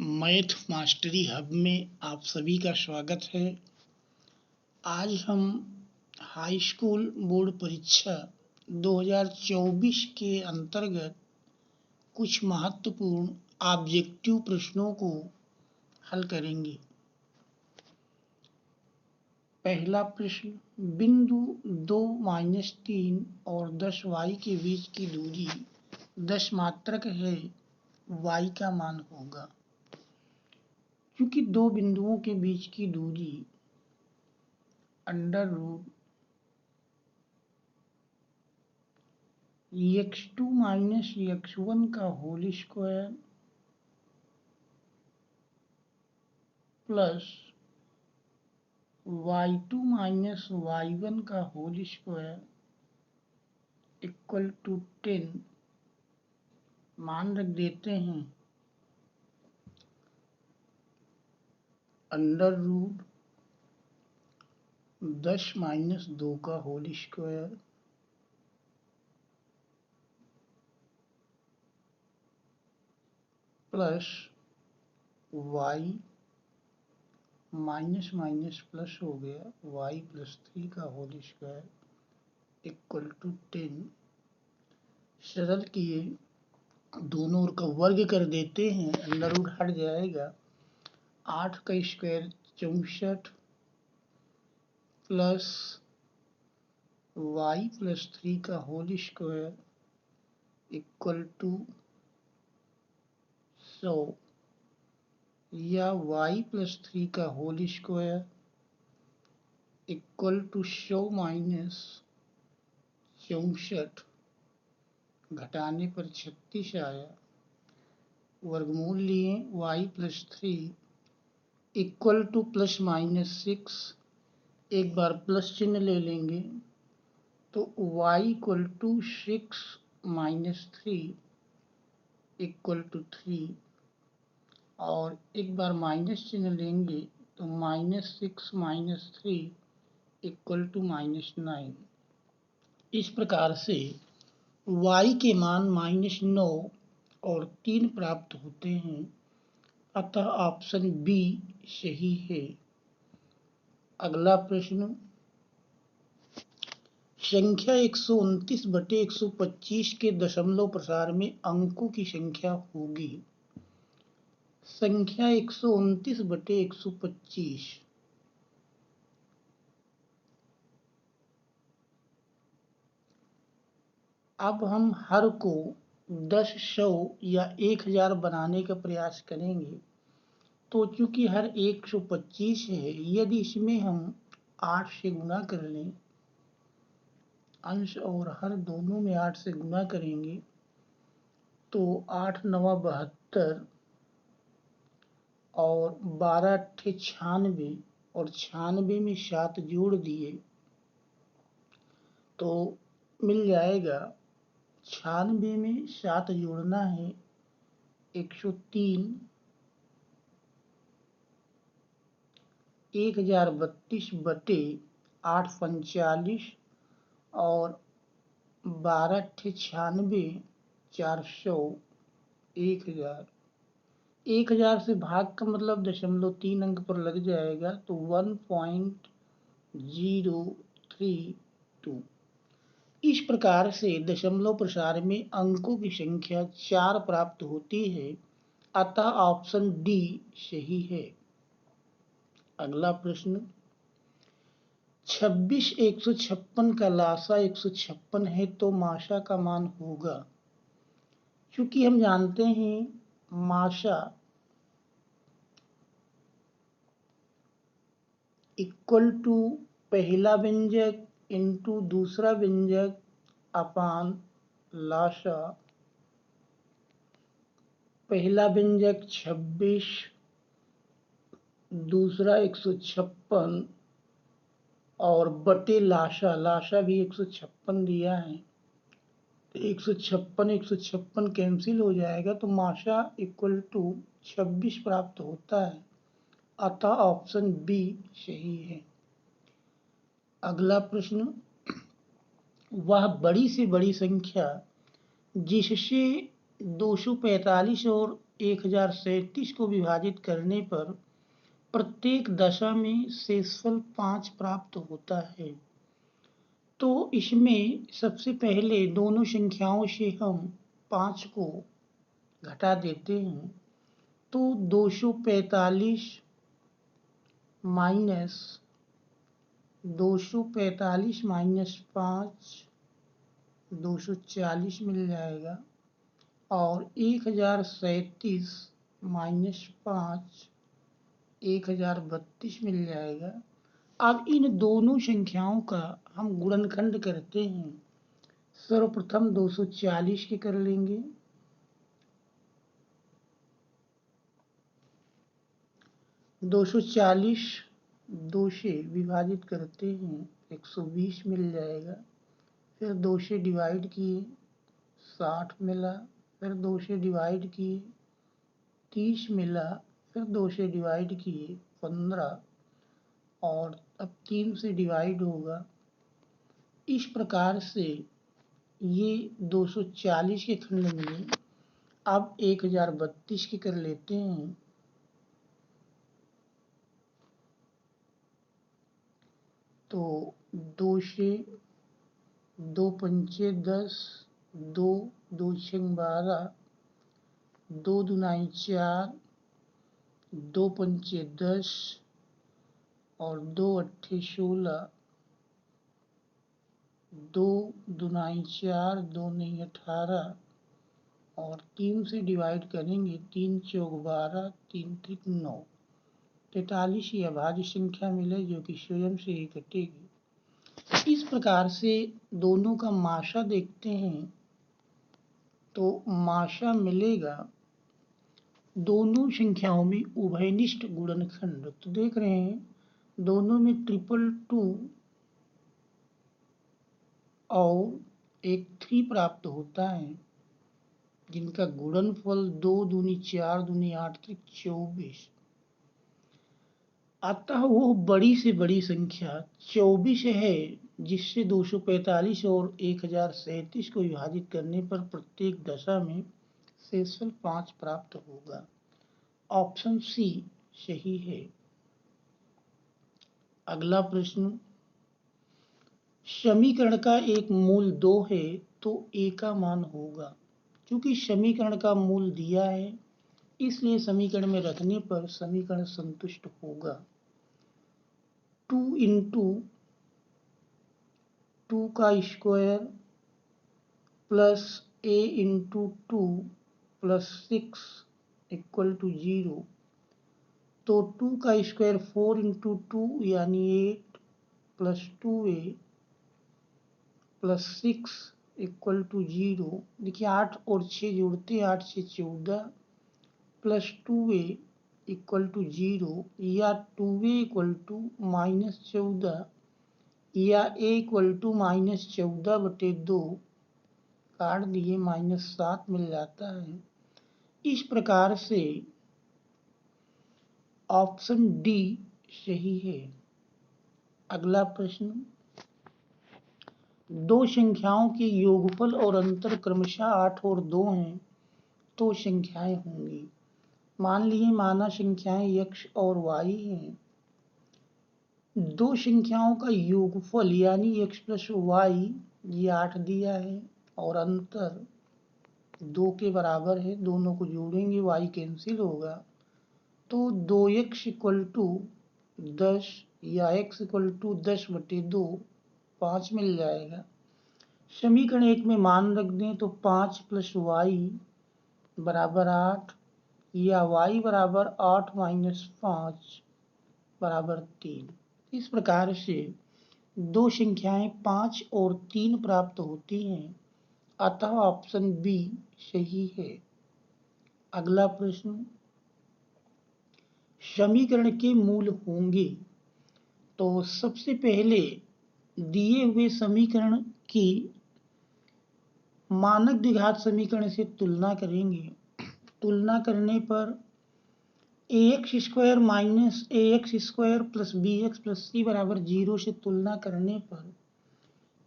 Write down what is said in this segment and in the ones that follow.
Math mastery hub में आप सभी का स्वागत है। आज हम हाई स्कूल बोर्ड परीक्षा 2024 के अंतर्गत कुछ महत्वपूर्ण ऑब्जेक्टिव प्रश्नों को हल करेंगे। पहला प्रश्न, बिंदु 2-3 और 10y के बीच की दूरी 10 मात्रक है, y का मान होगा। क्योंकि दो बिंदुओं के बीच की दूरी under root x2 minus x1 का whole square plus y2 minus y1 का होल स्क्वायर इक्वल टू 10 मान रख देते हैं अंडर रूट 10 माइनस 2 का whole square plus y minus minus plus हो गया y प्लस 3 का होल स्क्वायर इक्वल टू 10। सरल किए दोनों ओर का वर्ग कर देते हैं, अंडर रूट हट जाएगा। 8 का स्क्वायर 64 प्लस y प्लस 3 का होल स्क्वायर इक्वल टू 100 या y प्लस 3 का whole square equal to 100 minus 64 घटाने पर 36 आया। वर्गमूल लिए y plus 3 equal to plus minus 6, एक बार प्लस चिन्ह ले लेंगे तो y equal to 6 minus 3 equal to 3 और एक बार माइनस चिन्ह लेंगे तो minus 6 minus 3 equal to minus 9। इस प्रकार से y के मान -9 और 3 प्राप्त होते हैं, अतः ऑप्शन बी सही है। अगला प्रश्न, संख्या 129/125 के दशमलव प्रसार में अंकों की संख्या होगी। संख्या 129/125 अब हम हर को 10, 100 या 1000 बनाने का प्रयास करेंगे। तो चूंकि हर 125 है, यदि इसमें हम 8 से गुणा कर लें, अंश और हर दोनों में 8 से गुणा करेंगे तो 8 9 72 और 12 8 96 और 96 में 7 जोड़ दिए तो मिल जाएगा। 96 में 7 जोड़ना है 103, 1032 बटे 8 45 और 12 8 96 400 1000। 1000 से भाग का मतलब 0.3 अंक पर लग जाएगा तो 1.032। इस प्रकार से दशमलव प्रसार में अंकों की संख्या 4 प्राप्त होती है, अतः ऑप्शन डी सही है। अगला प्रश्न, 26 156 का लासा 156 है तो माशा का मान होगा। क्योंकि हम जानते हैं माशा इक्वल टू पहला व्यंजक इंटू दूसरा व्यंजक अपान लाशा। पहला व्यंजक 26, दूसरा 156 और बटे लाशा, लाशा भी 156 दिया है, 156 156 कैंसिल हो जाएगा तो माशा इक्वल टू 26 प्राप्त होता है, अतः ऑप्शन बी सही है। अगला प्रश्न, वह बड़ी से बड़ी संख्या जिससे 245 और 1037 को विभाजित करने पर प्रत्येक दशा में शेषफल 5 प्राप्त होता है। तो इसमें सबसे पहले दोनों संख्याओं से हम 5 को घटा देते हैं, तो 245 माइनस 5 240 मिल जाएगा, और 1037 माइनस 5 1032 मिल जाएगा। अब इन दोनों संख्याओं का हम गुणनखंड करते हैं। सर्वप्रथम 240 के कर लेंगे, 240 2 से विभाजित करते हैं 120 मिल जाएगा। फिर 2 से डिवाइड किए 60 मिला, फिर 2 से डिवाइड किए 30 मिला, फिर 2 से डिवाइड किए 15, और अब 3 से डिवाइड होगा। इस प्रकार से ये 240 के खंड में। अब 1032 के कर लेते हैं, तो 2 से 2 पंचे 10, 2 2 6 12, 2 दूनाई 4, 2 पंचे 10, और 2 अट्ठे 16, 2 दूनाई 4, 2 नहीं 18, और 3 से डिवाइड करेंगे 3 चौक 12, 3 त्रिक 9, 43 यह भाज्य संख्या मिले जो कि स्वयं से ही कटेगी। इस प्रकार से दोनों का माशा देखते हैं, तो माशा मिलेगा दोनों संख्याओं में उभयनिष्ठ गुणनखंड। तो देख रहे हैं दोनों में 222 और 3 प्राप्त होता है, जिनका गुणनफल 2 दूनी 4 दूनी 8 त्रिक 24। अतः वो बड़ी से बड़ी संख्या 24 है, जिससे 245 और 1037 को विभाजित करने पर प्रत्येक दशा में शेषफल 5 प्राप्त होगा। ऑप्शन सी सही है। अगला प्रश्न, समीकरण का एक मूल 2 है तो a का मान होगा। क्योंकि समीकरण का मूल दिया है, इसलिए समीकरण में रखने पर समीकरण संतुष्ट होगा। 2 इंटू 2 का square plus a into 2 plus 6 equal to 0। तो 2 का स्क्वायर 4 इंटू 2 यानी 8 plus 2a plus 6 equal to 0। देखिए 8 और 6 जोड़ते 8 से 14 प्लस 2a इक्वल टू 0, या 2a इक्वल टू -14, या a इक्वल टू -14/2 काट दिए -7 मिल जाता है। इस प्रकार से ऑप्शन डी सही है। अगला प्रश्न, दो संख्याओं के योगफल और अंतर क्रमशः 8 और 2 हैं, तो संख्याएं होंगी। मान लिए माना संख्याएं x और y हैं। दो संख्याओं का योगफल यानी x प्लस वाई ये 8 दिया है, और अंतर 2 के बराबर है। दोनों को जोड़ेंगे y कैंसिल होगा, तो 2x इक्वल टू 10 या x इक्वल टू 10/2 5 मिल जाएगा। समीकरण 1 में मान रख दें तो 5 प्लस वाई बराबर 8, या y बराबर 8 माइनस 5 बराबर 3। इस प्रकार से दो संख्याएं 5 और 3 प्राप्त होती हैं, अतः ऑप्शन बी सही है। अगला प्रश्न, समीकरण के मूल होंगे। तो सबसे पहले दिए हुए समीकरण की मानक द्विघात समीकरण से तुलना करेंगे। तुलना करने पर ax square minus ax square plus bx plus c बराबर 0 से तुलना करने पर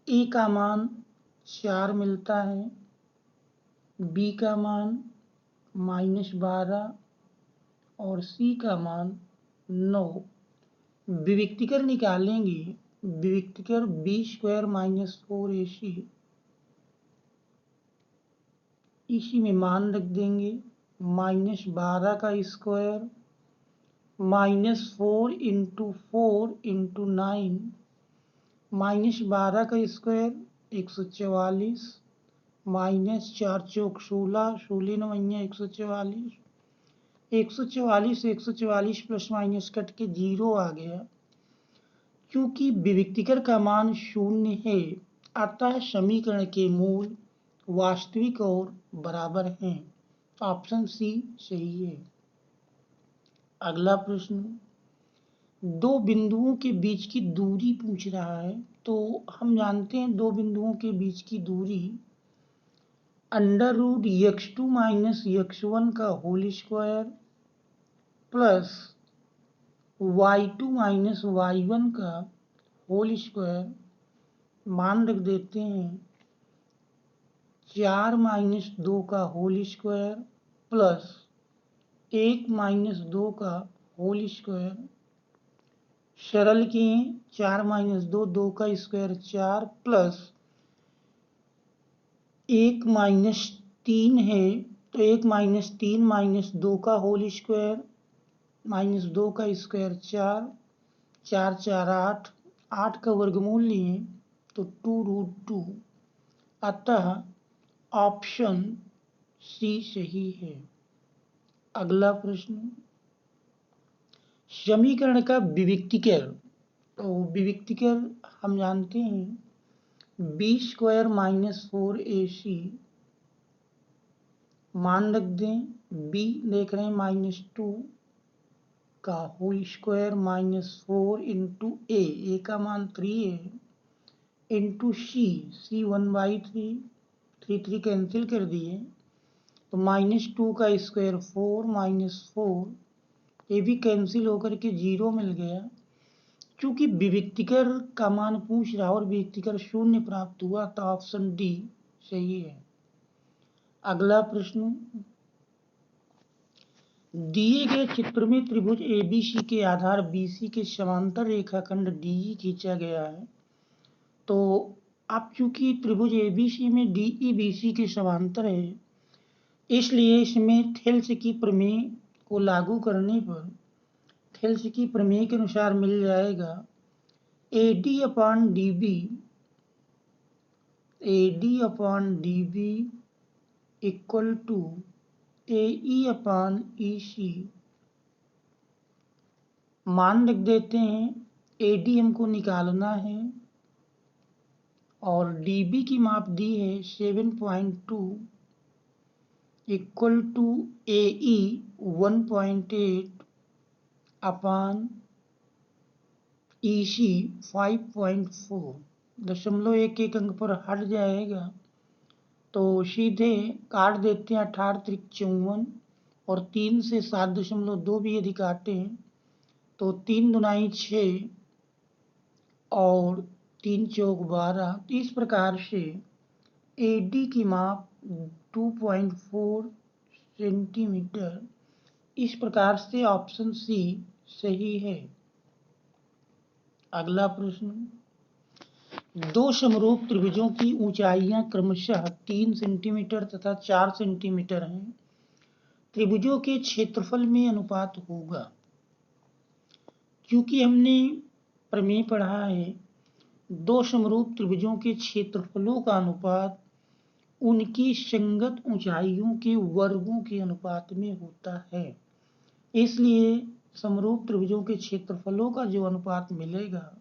a का मान 4 मिलता है, b का मान -12 और C का मान 9। विविक्तिकर निकालेंगे, विविक्तिकर B² - 4AC, इसी में मान रख देंगे -12 का स्क्वायर -4 × 4 × 9, -12 का स्क्वायर 144, -4 चौक 16, 16 9 144, 144 से 144 प्लस माइनस कट के 0 आ गया। क्योंकि विविक्तिकर का मान 0 है, अतः समीकरण के मूल वास्तविक और बराबर हैं। ऑप्शन सी सही है। अगला प्रश्न, दो बिंदुओं के बीच की दूरी पूछ रहा है। तो हम जानते हैं दो बिंदुओं के बीच की दूरी √x2 - x1 का whole square plus y2 - y1 का होल स्क्वायर, मान रख देते हैं 4 - 2 का होल स्क्वायर प्लस 1 - 2 का होल स्क्वायर। सरल किए 4 - 2 2 का स्क्वायर 4 प्लस 1 - 3 है, तो 1 - 3 - 2 का होल स्क्वायर -2 का स्क्वायर 4, 4 4 8, 8 का वर्गमूल लिए तो 2√2, अतः ऑप्शन सी सही है। अगला प्रश्न, समीकरण का विविक्तिकर। तो विविक्तिकर हम जानते हैं B² - 4AC, मान रख दें B देख रहे हैं -2 का होल स्क्वायर -4 × A का मान 3 है, इंटू C 1/3, 3 कैंसिल कर दिए तो -2 का स्क्वायर 4 -4, ये भी कैंसिल होकर के 0 मिल गया। चूंकि विविक्तिकर का मान पूछ रहा और विविक्तिकर 0 प्राप्त हुआ, तो ऑप्शन डी सही है। अगला प्रश्न, दिए गए चित्र में त्रिभुज ABC के आधार BC के समांतर रेखाखंड DE खींचा गया है। तो अब चूंकि त्रिभुज ABC में DE BC के समांतर है, इसलिए इसमें थेल्स की प्रमेय को लागू करने पर थेल्स की प्रमेय के अनुसार मिल जाएगा AD/DB इक्वल टू AE/EC। मान रख देते हैं AD हमको निकालना है और DB की माप दी है 7.2 equal to AE 1.8 upon EC 5.4। 0.11 अंक पर हट जाएगा तो सीधे काट देते हैं, 18 × 3 = 54 और 3 से 7.2 भी यदि काटें तो 3 दूनी 6 और 3 चौक 12। तो इस प्रकार से AD की माप 2.4 सेंटीमीटर। इस प्रकार से ऑप्शन सी सही है। अगला प्रश्न, दो समरूप त्रिभुजों की ऊंचाइयां क्रमशः 3 सेंटीमीटर तथा 4 सेंटीमीटर हैं। त्रिभुजों के क्षेत्रफल में अनुपात होगा। क्योंकि हमने प्रमेय पढ़ा है दो समरूप त्रिभुजों के क्षेत्रफलों का अनुपात उनकी संगत ऊंचाइयों के वर्गों के अनुपात में होता है, इसलिए समरूप त्रिभुजों के क्षेत्रफलों का जो अनुपात मिलेगा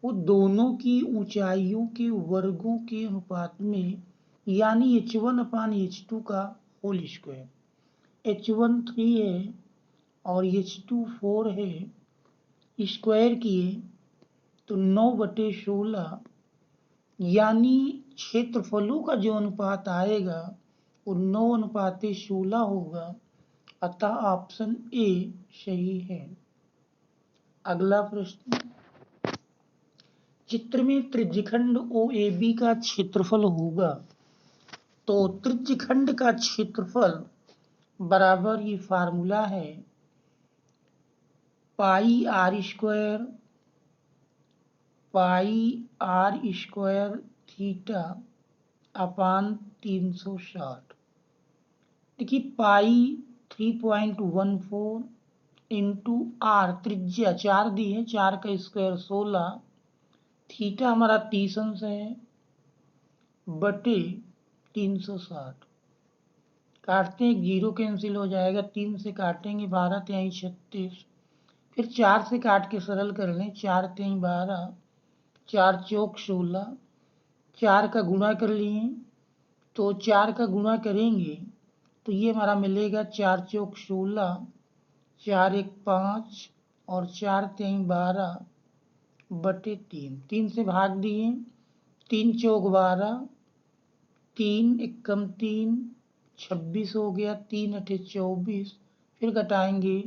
वो दोनों की ऊंचाइयों के वर्गों के अनुपात में, यानी H1/H2 का होल स्क्वायर। H1 3 है और H2 4 है, स्क्वायर किए तो 9/16, यानी क्षेत्रफलों का जो अनुपात आएगा वो 9/16 होगा, अतः ऑप्शन ए सही है। अगला प्रश्न, चित्र में त्रिज्यखंड OAB का क्षेत्रफल होगा। तो त्रिज्यखंड का क्षेत्रफल बराबर ये फार्मूला है पाई आर स्क्वायर थीटा अपान 360। देखिए पाई 3.14 इंटू आर त्रिज्या 4 दी है, 4 का स्क्वायर 16, थीटा हमारा 30 अंश है बटे 360। काटते हैं, 0 कैंसिल हो जाएगा, 3 से काटेंगे 12 तिहाई 36, फिर 4 से काट के सरल कर लें, 4 तिहाई 12, 4 चौक 16, 4 का गुणा कर लिए तो 4 का गुणा करेंगे तो ये हमारा मिलेगा 4 चौक 16, 4 एक 5 और 4 तिहाई 12 बटे 3, 3 से भाग दिए, 3 चौक 12, 3 एकम 3, 26 हो गया, 3 अठे 24, फिर घटाएंगे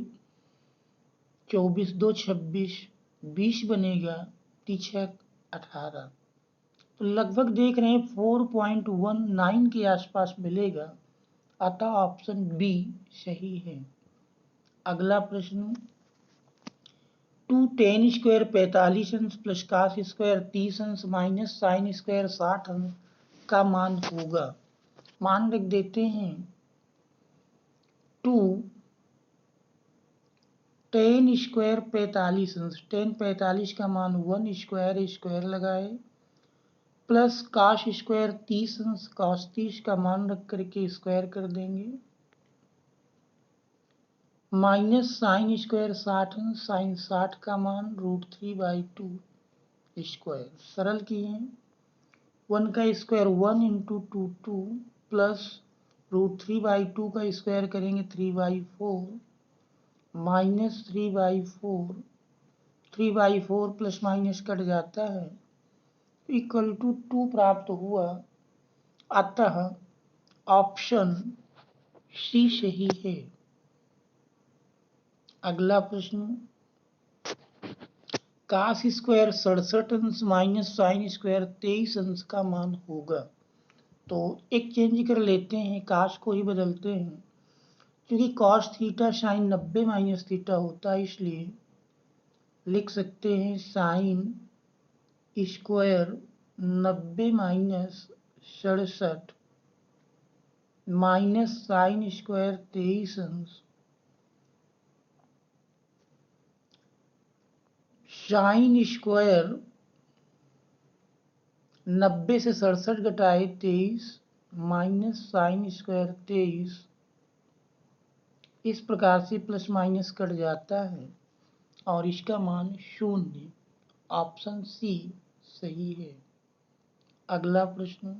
24 दो 26, 20 बनेगा, 3 18। तो लगभग देख रहे हैं 4.19 के आसपास मिलेगा, अतः ऑप्शन बी सही है। अगला प्रश्न 2 tan स्क्वायर 45 अंश प्लस cos स्क्वायर 30 अंश माइनस साइन स्क्वायर 60 अंश का मान होगा। मान रख देते हैं 2 tan स्क्वायर 45 अंश, tan 45 का मान 1 स्क्वायर, स्क्वायर लगाए, प्लस cos स्क्वायर 30 अंश, cos 30 का मान रख करके स्क्वायर कर देंगे, माइनस साइन स्क्वायर 60 अंश, साइन 60 का मान √3/2 स्क्वायर। सरल किए, 1 का स्क्वायर 1 इंटू 2 प्लस √3/2 का स्क्वायर करेंगे 3/4 माइनस 3/4, 3/4 प्लस माइनस कट जाता है इक्वल टू 2 प्राप्त हुआ, अतः ऑप्शन सी सही है। अगला प्रश्न cos स्क्वायर 67 अंश माइनस साइन स्क्वायर 23 अंश का मान होगा। तो एक चेंज कर लेते हैं, cos को ही बदलते हैं, क्योंकि cos theta sine 90 minus theta होता है, इसलिए लिख सकते हैं sine square 90 minus 67 minus sine square 23 अंश साइन स्क्वायर 90 से 67 घटाए 23 माइनस साइन स्क्वायर 23, इस प्रकार से प्लस माइनस कट जाता है और इसका मान 0, ऑप्शन सी सही है। अगला प्रश्न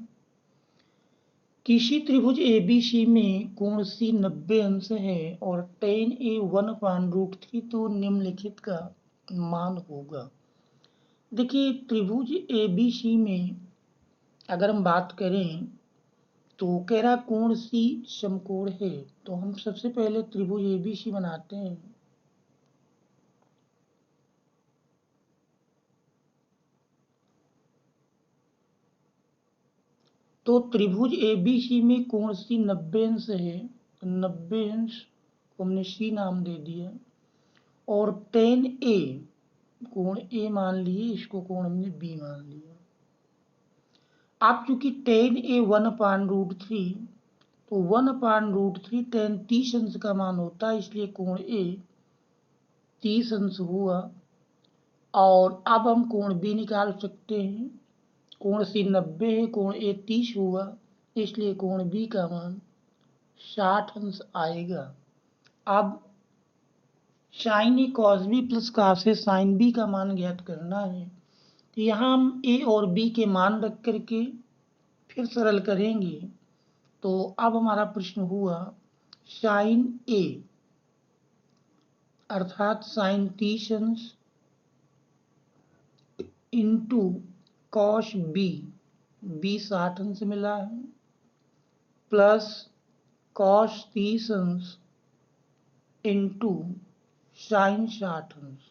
किसी त्रिभुज ABC में कोण C 90 अंश है और tan A 1/√3 तो निम्नलिखित का मान होगा। देखिए त्रिभुज ABC में अगर हम बात करें तो कह रहा कोण C समकोण है, तो हम सबसे पहले त्रिभुज ABC बनाते हैं। तो त्रिभुज ABC में कोण C 90 अंश है, तो 90 अंश को हमने C नाम दे दिया, और tan A कोण A मान लिए, इसको कोण हमने B मान लिया। अब चूंकि tan A 1/√3, तो 1/√3 tan 30 अंश का मान होता है, इसलिए कोण A 30 अंश हुआ। और अब हम कोण B निकाल सकते हैं, कोण C 90 है, कोण A 30 हुआ, इसलिए कोण B का मान 60 अंश आएगा। अब sign A cos B plus cos A sine B का मान ज्ञात करना है, तो यहाँ हम ए और बी के मान रख करके फिर सरल करेंगे। तो अब हमारा प्रश्न हुआ साइन ए अर्थात साइन 30 अंश इंटू कॉस बी, बी 60 अंश मिला है, प्लस कॉस 30 अंश इंटू साइन 60 अंश।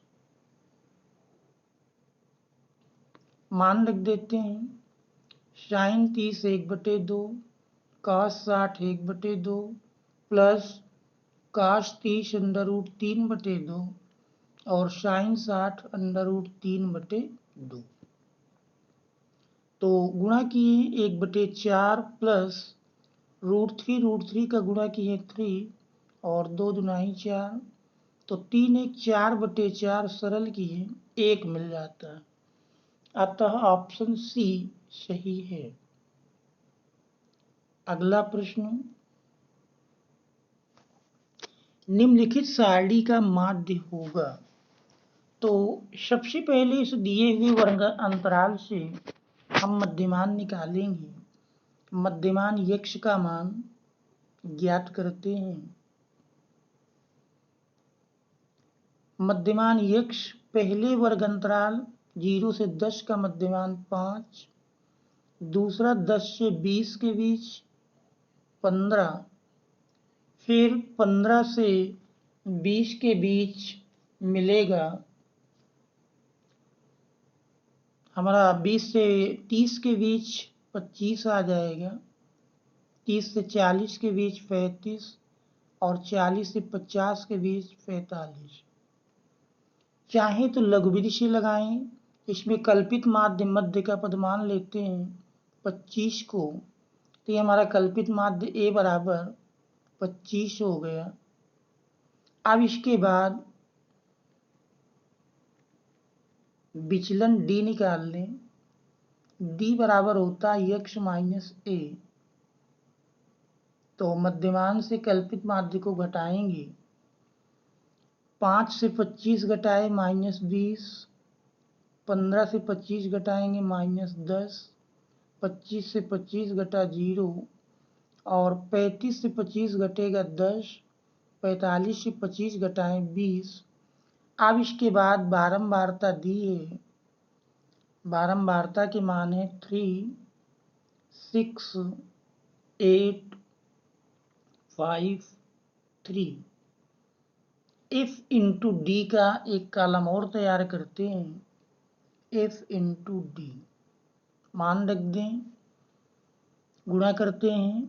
मान रख देते हैं, साइन 30 1/2, कॉस 60 1/2 प्लस cos 30 √3/2 और sin 60 √3/2। तो गुणा किए 1/4 प्लस √3 का गुणा किए 3 और 2 दूनी 4, तो 3 1 4/4 सरल किए 1 मिल जाता है। अतः ऑप्शन सी सही है। अगला प्रश्न, निम्नलिखित सारणी का माध्य होगा। तो सबसे पहले इस दिए हुए वर्ग अंतराल से हम मध्यमान निकालेंगे। मध्यमान x का मान ज्ञात करते हैं। मध्यमान x पहले वर्ग अंतराल 0 से 10 का मध्यमान 5, दूसरा 10 से 20 के बीच 15, फिर 15 से 20 के बीच मिलेगा हमारा 20 से 30 के बीच 25 आ जाएगा, 30 से 40 के बीच 35 और 40 से 50 के बीच 45। चाहे तो लघुविधि से लगाएं, इसमें कल्पित माध्य मध्य का पद मान लेते हैं 25 को, तो ये हमारा कल्पित माध्य a बराबर 25 हो गया। अब इसके बाद विचलन d निकाल लें। d बराबर होता है x माइनस a। तो मध्यमान से कल्पित माध्य को घटाएंगे। 5 से 25 घटाए -20, 15 से 25 घटाएंगे -10, 25 से 25 घटा 0 और 35 से 25 घटेगा 10, 45 से 25 घटाएं 20। अब इसके बाद बारंबारता दी है। बारंबारता के मान है 3, 6, 8, 5, 3। f इंटू डी का एक कॉलम और तैयार करते हैं। f इंटू डी मान रख दें, गुणा करते हैं।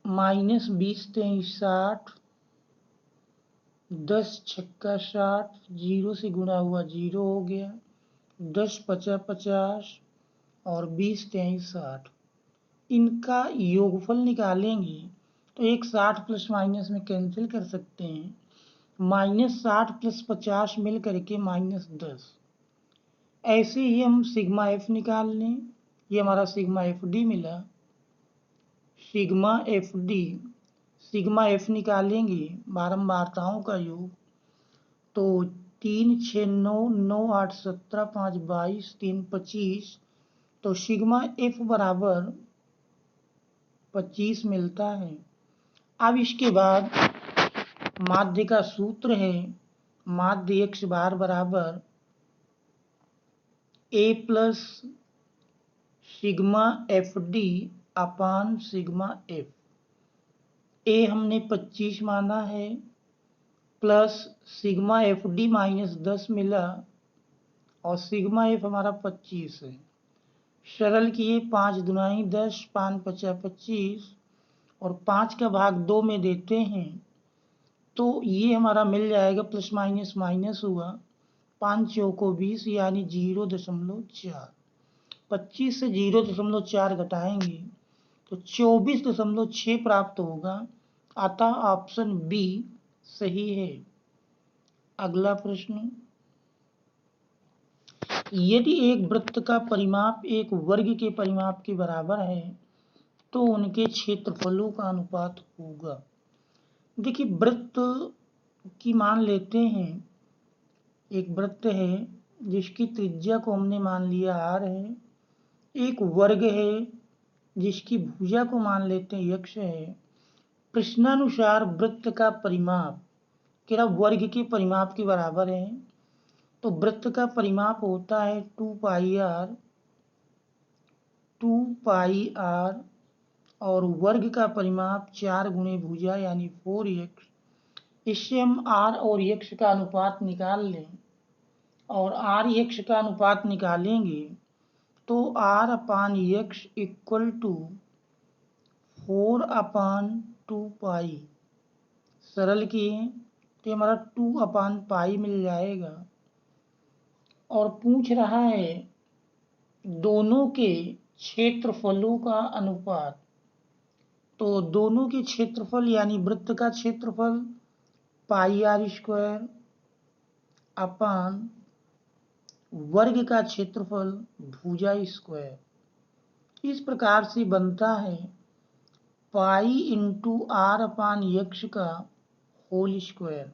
-20 23 60, 10 छक्का 60, 0 से गुणा हुआ 0 हो गया, 10 50 50 और 20 23 60। इनका योगफल निकालेंगे तो एक 60 प्लस माइनस में कैंसिल कर सकते हैं। -60 + 50 मिल करके -10। ऐसे ही हम सिग्मा एफ निकाल लें। ये हमारा सिग्मा एफ डी मिला। सिग्मा एफ निकालेंगे बारंबारताओं का योग, तो 3 6 9 9 8 17 5 22 3 25, तो सिग्मा एफ बराबर 25 मिलता है। अब इसके बाद माध्य का सूत्र है, माध्य x बार बराबर a plus sigma F D upon sigma F. a हमने 25 माना है, प्लस सिग्मा एफ डी -10 मिला और सिग्मा एफ हमारा 25 है। सरल किए 5 दूनी 10, 5 50 25 और 5 का भाग 2 में देते हैं, तो ये हमारा मिल जाएगा प्लस माइनस माइनस हुआ, 5 चौको 20 यानी 0.4। 25 से 0.4 घटाएंगे तो 24.6 प्राप्त होगा। अतः ऑप्शन बी सही है। अगला प्रश्न, यदि एक वृत्त का परिमाप एक वर्ग के परिमाप के बराबर है तो उनके क्षेत्रफलों का अनुपात होगा। देखिए, वृत्त की मान लेते हैं, एक वृत्त है जिसकी त्रिज्या को हमने मान लिया r है, एक वर्ग है जिसकी भुजा को मान लेते हैं x है। प्रश्नानुसार वृत्त का परिमाप क्या वर्ग के परिमाप के बराबर है, तो वृत्त का परिमाप होता है 2πr और वर्ग का परिमाप 4 गुणे भुजा यानी 4x। इससे हम r और x का अनुपात निकाल लें, और r x का अनुपात निकालेंगे तो r/x इक्वल टू 4/2π सरल किए तो हमारा 2/पाई मिल जाएगा। और पूछ रहा है दोनों के क्षेत्रफलों का अनुपात। तो दोनों के क्षेत्रफल यानी वृत्त का क्षेत्रफल πr² अपान वर्ग का क्षेत्रफल भुजा स्क्वायर। इस प्रकार से बनता है पाई इंटू r/x का होल स्क्वायर।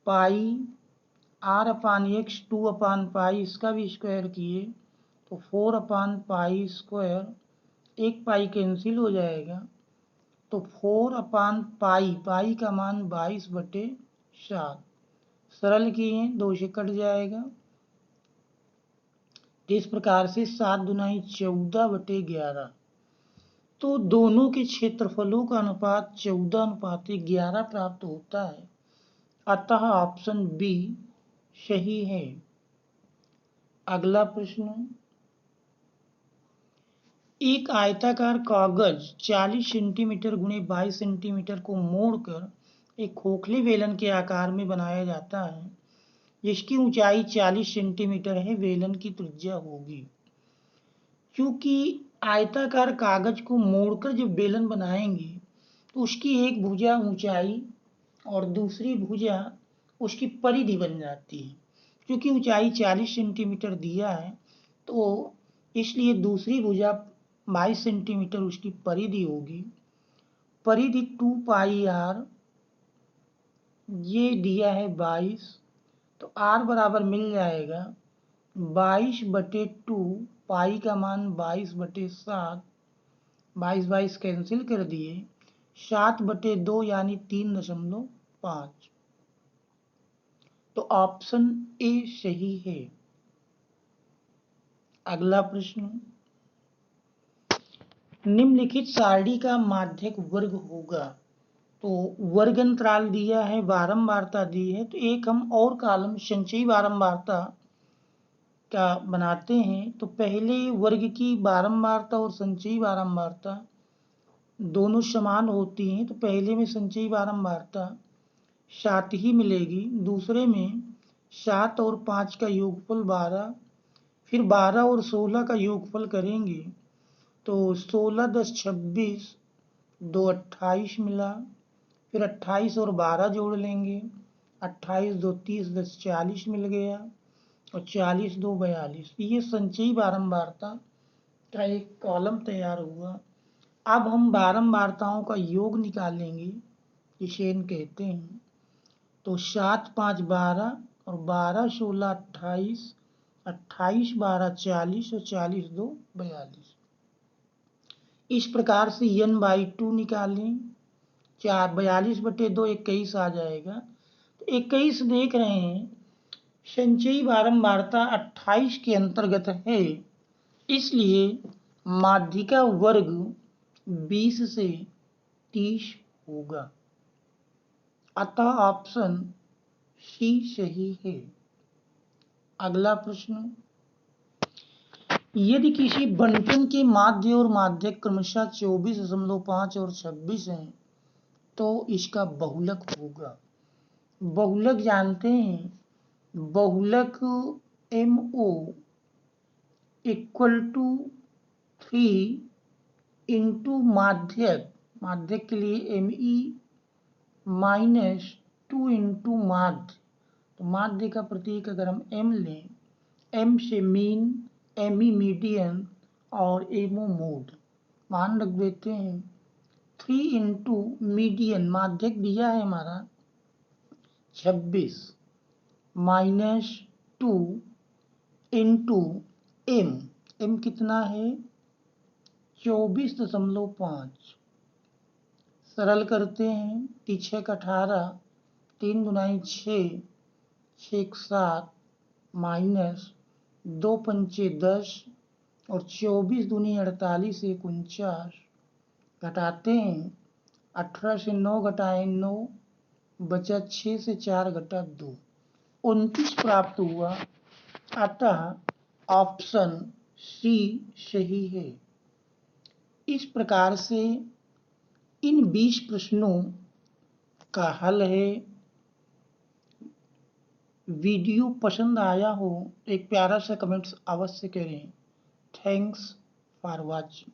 पाई r/x 2/पाई इसका भी स्क्वायर किए तो 4/पाई स्क्वायर, एक पाई कैंसिल हो जाएगा तो 4/पाई, पाई का मान 22/7। सरल किए 2 से कट जाएगा। इस प्रकार से 7 दूनी 14/11। तो दोनों के क्षेत्रफलों का अनुपात 14/11 प्राप्त होता है। अतः ऑप्शन बी सही है। अगला प्रश्न, एक आयताकार कागज 40 सेंटीमीटर गुणे 22 सेंटीमीटर को मोड़कर एक खोखले बेलन के आकार में बनाया जाता है, जिसकी ऊंचाई 40 सेंटीमीटर है। बेलन की त्रिज्या होगी। क्योंकि आयताकार कागज को मोड़कर जब बेलन बनाएंगे तो उसकी एक भुजा ऊंचाई और दूसरी भुजा उसकी परिधि बन जाती है। क्योंकि ऊंचाई 40 सेंटीमीटर दिया है तो इसलिए दूसरी भुजा 22 सेंटीमीटर उसकी परिधि होगी। परिधि 2πr, ये दिया है 22, तो r बराबर मिल जाएगा 22/2, पाई का मान 22/7, 22 कैंसिल कर दिए, 7/2 यानी 3.5। तो ऑप्शन ए सही है। अगला प्रश्न, निम्नलिखित सारणी का माध्यक वर्ग होगा। तो वर्ग अंतराल दिया है, बारंबारता दी है, तो एक हम और कॉलम संचयी बारंबारता का बनाते हैं। तो पहले वर्ग की बारंबारता और संचयी बारंबारता दोनों समान होती हैं, तो पहले में संचयी बारंबारता 7 ही मिलेगी। दूसरे में 7 और 5 का योगफल 12, फिर 12 और 16 का योगफल करेंगे तो 16 × 10 = 26, 2 28 मिला। फिर 28 और 12 जोड़ लेंगे, 28 2 30, 10 40 मिल गया और 40 2 42। ये संचयी बारंबारता का एक कॉलम तैयार हुआ। अब हम बारंबारताओं का योग निकालेंगे, इसे n कहते हैं। तो 7 5 12 और 12 16 28, 28 12 40 और 40 2 42। इस प्रकार से n/2 निकालें। 42/2 21 आ जाएगा। तो 21 देख रहे हैं संचयी बारंबारता 28 के अंतर्गत है, इसलिए माध्यिका वर्ग 20 से 30 होगा। अतः ऑप्शन सी सही है। अगला प्रश्न, यदि किसी बंटन के माध्य और माध्यक क्रमशः 24.5 और 26 हैं तो इसका बहुलक होगा। बहुलक जानते हैं, बहुलक MO = 3 इंटू माध्यक, माध्यक के लिए ME -2 इंटू माध्य। तो माध्य का प्रतीक अगर हम M लें, M से मीन, ME मीडियन और MO मोड, मान रख देते हैं। 3 इंटू मीडियन, माध्यक दिया है हमारा 26, -2 इंटू M कितना है 24.5। सरल करते हैं, 3 × 18, 3 दूनी 6, 6 × 7, -2 पंचे 10 और 24 दूनी 48, 1 49। घटाते हैं, 18 से 9 घटाएं 9, बचा 6 से 4 घटा 2, 29 प्राप्त हुआ। अतः ऑप्शन सी सही है। इस प्रकार से इन 20 प्रश्नों का हल है। वीडियो पसंद आया हो एक प्यारा सा कमेंट्स अवश्य करें। Thanks for watching.